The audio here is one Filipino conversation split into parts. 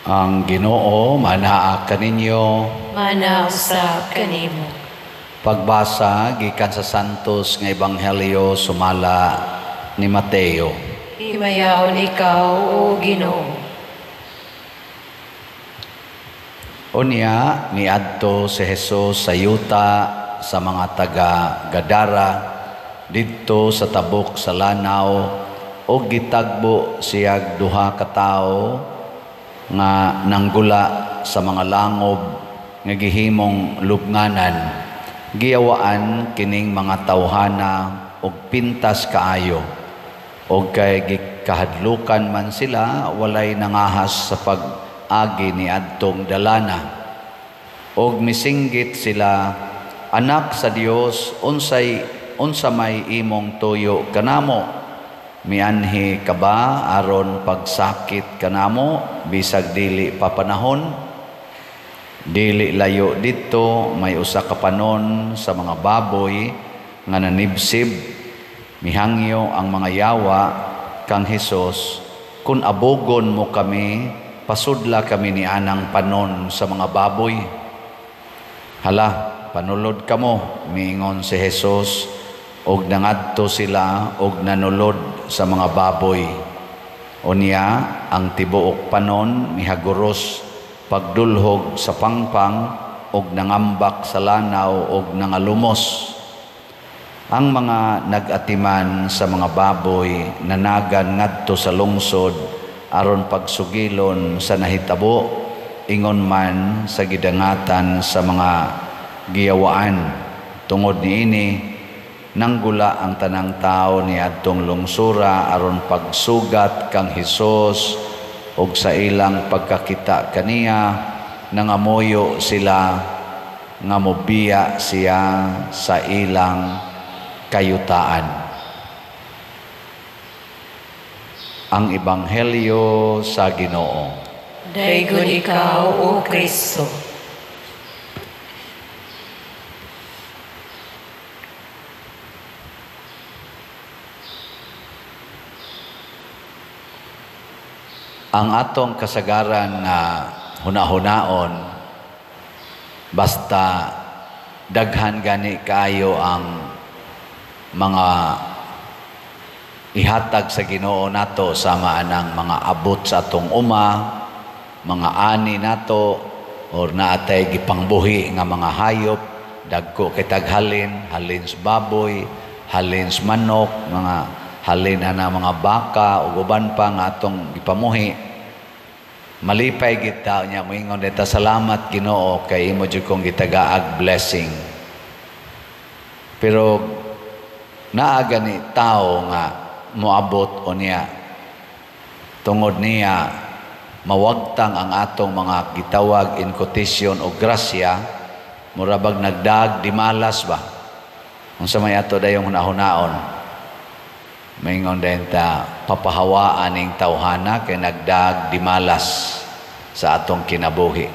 Ang Ginoo manaa kaninyo. Mana usab kanimo. Pagbasa gikan sa Santos nga Ebanghelyo sumala ni Mateo. Himayaon ikaw, O Ginoo. Unya miadto si Jesus sa yuta sa mga taga Gadara didto sa tabok sa lanaw o gitagbo siyag duha ka tawo nga nanggula sa mga langob nga gihimong lubnganan. Giyawaan kining mga tawhana og pintas kaayo og kay gikahadlukan man sila walay nangahas sa pag-agi ni adtong dalana. Og misinggit sila, anak sa Dios, unsa may imong tuyo kanamo? Mianhi ka ba aron pagsakit kanamo bisag dili papanahon? Dili layo dito may usa ka panon sa mga baboy nga nanibsib. Mihangyo ang mga yawa kang Hesus, kun abogon mo kami, pasudla kami ni anang panon sa mga baboy. Hala, panulod kamo, miingon si Jesus, og nangadto sila og nanulod sa mga baboy. Unya ang tibuok panon mihaguros pagdulhog sa pangpang og nangambak sa lanaw og nangalumos. Ang mga nagatiman sa mga baboy nanagan ngadto sa lungsod aron pagsugilon sa nahitabo, ingon man sa gidangatan sa mga giyawaan. Tungod niini nanggula ang tanang tao ni adtong lungsura aron pagsugat kang Hesus og sa ilang pagkakita kaniya nangamoyo sila nga mobiya siya sa ilang kayutaan. Ang Ebanghelyo sa Ginoo. Daygod ikaw, O Kristo. Ang atong kasagaran nga hunahunaon basta daghan gani kayo ang mga ihatag sa Ginoo nato sama anang mga abot sa atong uma, mga ani nato or naatay gipangbuhi nga mga hayop, dagko kay taghalin, halin sa baboy, halin sa manok, mga halin na mga baka o uban pa nga atong gipamuhi. Malipay kita niya moingon deta salamat Ginoo kay imo jud kong gitagaag blessing. Pero naa gani tao nga moabot o niya tungod niya mawagtang ang atong mga gitawag in quotation o grasya, murabag nagdag di malas ba? Unsa may ato dayong hunahunaon? Maingon din ta papahawaan ning tawhana kay nagdag di malas sa atong kinabuhi.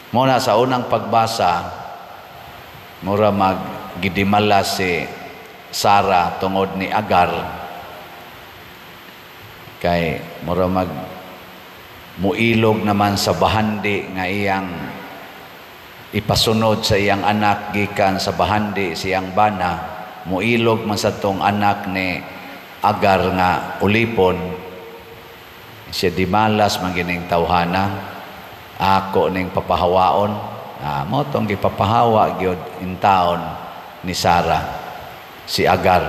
Muna sa unang pagbasa, mura maggidimalas si Sara tungod ni Agar kay mura muilog naman sa bahandi nga iyang ipasunod sa iyang anak gikan sa bahandi siyang bana. Muilog man sa tong anak ni Agar nga ulipon, siya di malas magining tawhana, ako ning papahawaon. Mo tong gipapahawa gyud in taon ni Sara si Agar.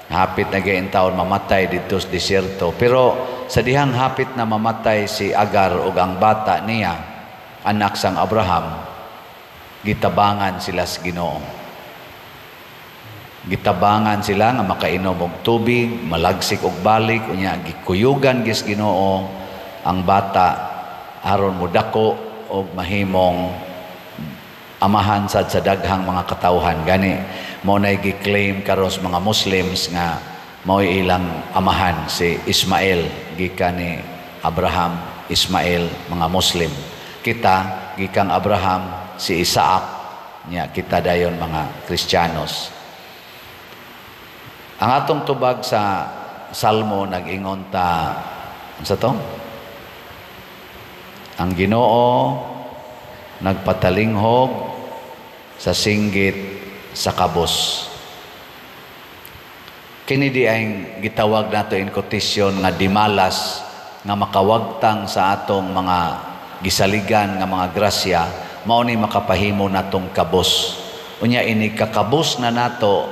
Hapit na in taon mamatay dito sa desierto, pero sa dihang hapit na mamatay si Agar ug ang bata niya anak sang Abraham, gitabangan sila sa Ginoo. Gitabangan sila nga makainom og tubig, malagsik og balik, unya gikuyugan gis Ginoo ang bata aron modako og mahimong amahan sad sa daghang mga katawhan. Gani mo nay gi-claim karos mga Muslims nga mao'y ilang amahan si Ismael gikan ni Abraham, Ismael mga Muslim. Kita gikang Abraham si Isaac, nya kita dayon mga Kristiyanos. Ang atong tubag sa Salmo nag-ingon ta sa to? Ang Ginoo nagpatalinghog sa singgit sa kabos. Kini di ay gitawag nato in quotation nga dimalas nga makawagtang sa atong mga gisaligan nga mga grasya, mao ni makapahimo natong kabos. Unya ini kakabos na nato,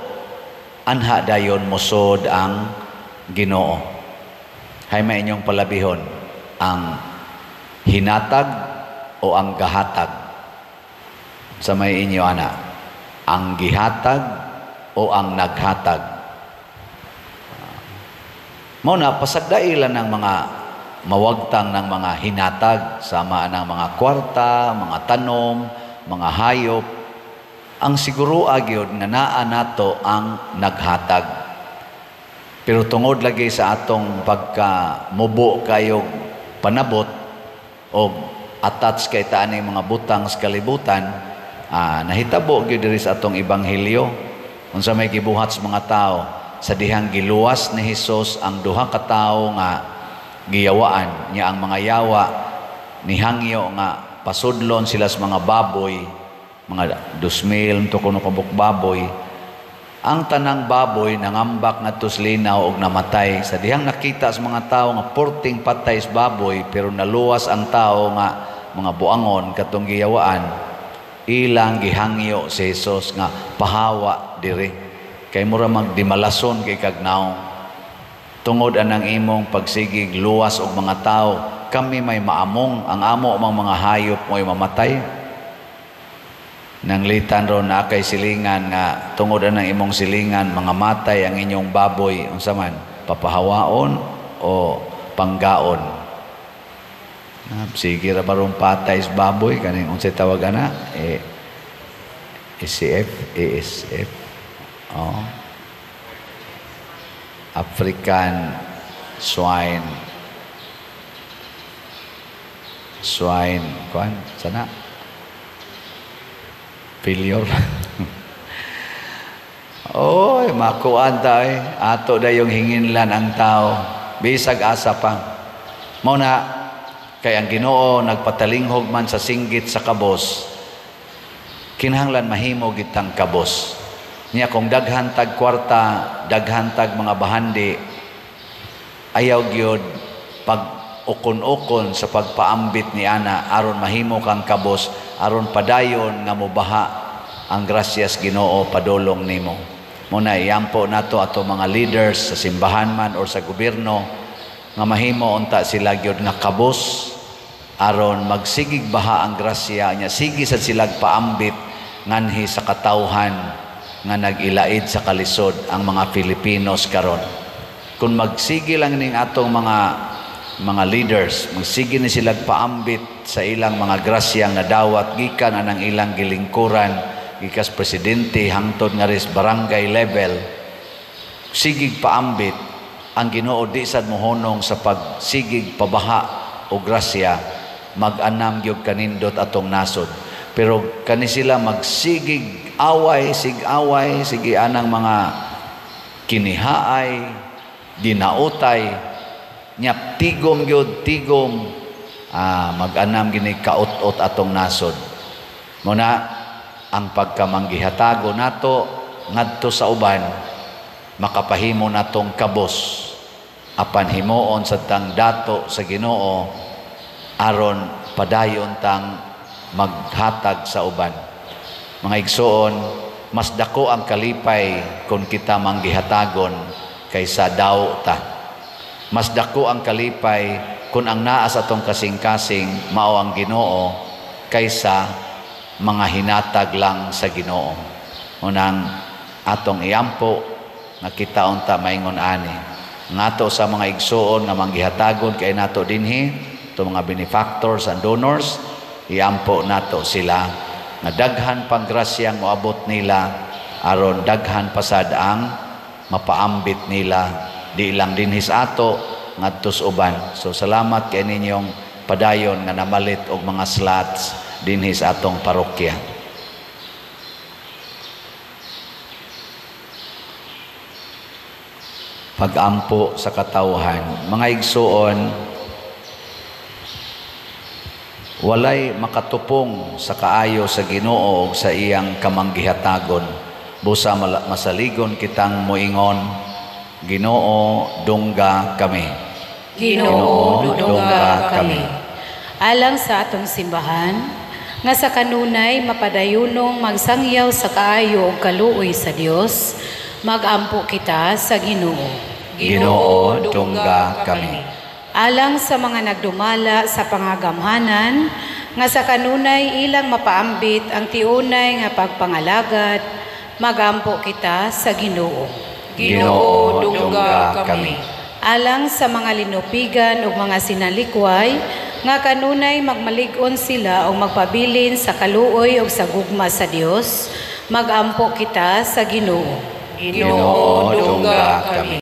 anha dayon mosod ang Ginoo. Hay may inyong palabihon, ang hinatag o ang gahatag? Sa may inyo ana, ang gihatag o ang naghatag? Muna, pasagdailan ng mga mawagtang ng mga hinatag, sama ng mga kwarta, mga tanom, mga hayop. Ang siguro agyod nga naa nato ang naghatag. Pero tungod lagi sa atong pagka-mubo kayong panabot o attach kay taaning mga butang sa kalibutan, nahitabo gyud diri sa atong ebanghelyo unsa may gibuhat sa mga tao sa dihang giluwas ni Hesus ang duha ka tawo nga giyawaan niya ang mga yawa nihangyo nga pasudlon sila sa mga baboy, mga 2,000 to kuno kabuk baboy. Ang tanang baboy nangambak ngadto sa linaw og namatay. Sa dihang nakita sa mga tao nga porting patay sa baboy pero naluwas ang tao nga mga buangon katong giyawaan, ilang gihangyo si Hesus nga pahawa diri kay mura magdimalason kay kagnaw. Tungod anang imong pagsigig luwas og mga tao, kami may maamong ang amo mang mga hayop mo'y mamatay. Nang litan ron na kay silingan nga tungod anang imong silingan mga matay ang inyong baboy, unsa man papahawaon o panggaon. Sige ra barong patay sa baboy kaning unsay tawag ana ASF. Oh. African swine kuan sana failure. Oy, makuan ta ato dayong hinginlan ang tao bisag asa pa. Mao na kay ang Ginoo nagpatalinghog man sa singgit sa kabos, kinahanglan mahimo gitang kabos. Niya kung daghan tag kwarta, daghan tag mga bahandi, ayaw gyud pag ukon-ukon sa pagpaambit ni ana aron mahimo kang kabos, aron padayon nga mobaha ang grasyas Ginoo padulong nimo. Muna iampo nato ato mga leaders sa simbahan man or sa gobyerno nga mahimo unta sila gyud nga kabos aron magsigig baha ang grasya nya, sige sad sila paambit nganhi sa katawhan nga nag-ilaid sa kalisod ang mga Filipinos karon. Kung magsige lang ning atong mga leaders, magsige ni sila paambit sa ilang mga grasyang nadawat gikan anang ilang gilingkuran gikas presidente hangtod nga ris barangay level, sigig paambit, ang Ginoo di sad mohonong sa pagsigig pabaha o grasya, mag-anam gyud kanindot atong nasod. Pero kani sila magsigig away, sig-away, sige anang mga kinihaay, ginautay, nyap tigom gyud tigom, mag-anam gini kaot-ot atong nasod. Muna ang pagkamanggihatago nato ngadto sa uban, makapahimo natong kabos apan himuon sa tang dato sa Ginoo aron padayon tang maghatag sa uban. Mga igsoon, mas dako ang kalipay kung kita manggihatagon kaysa daw ta. Mas dako ang kalipay kung ang naa sa atong kasing-kasing mao ang Ginoo kaysa mga hinatag lang sa Ginoo. Unang atong iampo nga kita unta maingon ani ngato sa mga igsoon nga manggihatagon kay nato dinhi to mga benefactors and donors, iampo nato sila nga daghan pang grasyang moabot nila aron daghan pasad ang mapaambit nila di lang dinhi sa ato ngadto sa uban. So salamat kay ninyong padayon nga namalit og mga slots dinhi sa atong parokya. Pag-ampo sa katawhan, mga igsoon, Walay makatupong sa kaayo sa Ginoo ug sa iyang kamanggihatagon. Busa masaligon kitang moingon, Ginoo, dungga kami. Ginoo, dungga kami. Alang sa atong simbahan, nga sa kanunay mapadayunong magsangyaw sa kaayo ug kaluoy sa Dios, magampo kita sa Ginoo. Ginoo, dungga kami. Alang sa mga nagdumala sa pangagamhanan, nga sa kanunay ilang mapaambit ang tiunay nga pagpangalagad, magampo kita sa Ginoo. Ginoo, dungga kami. Alang sa mga linupigan ug mga sinalikway, nga kanunay magmalig-on sila o magpabilin sa kaluoy ug sa gugma sa Dios, magampo kita sa Ginoo. Ginoo, dungga kami.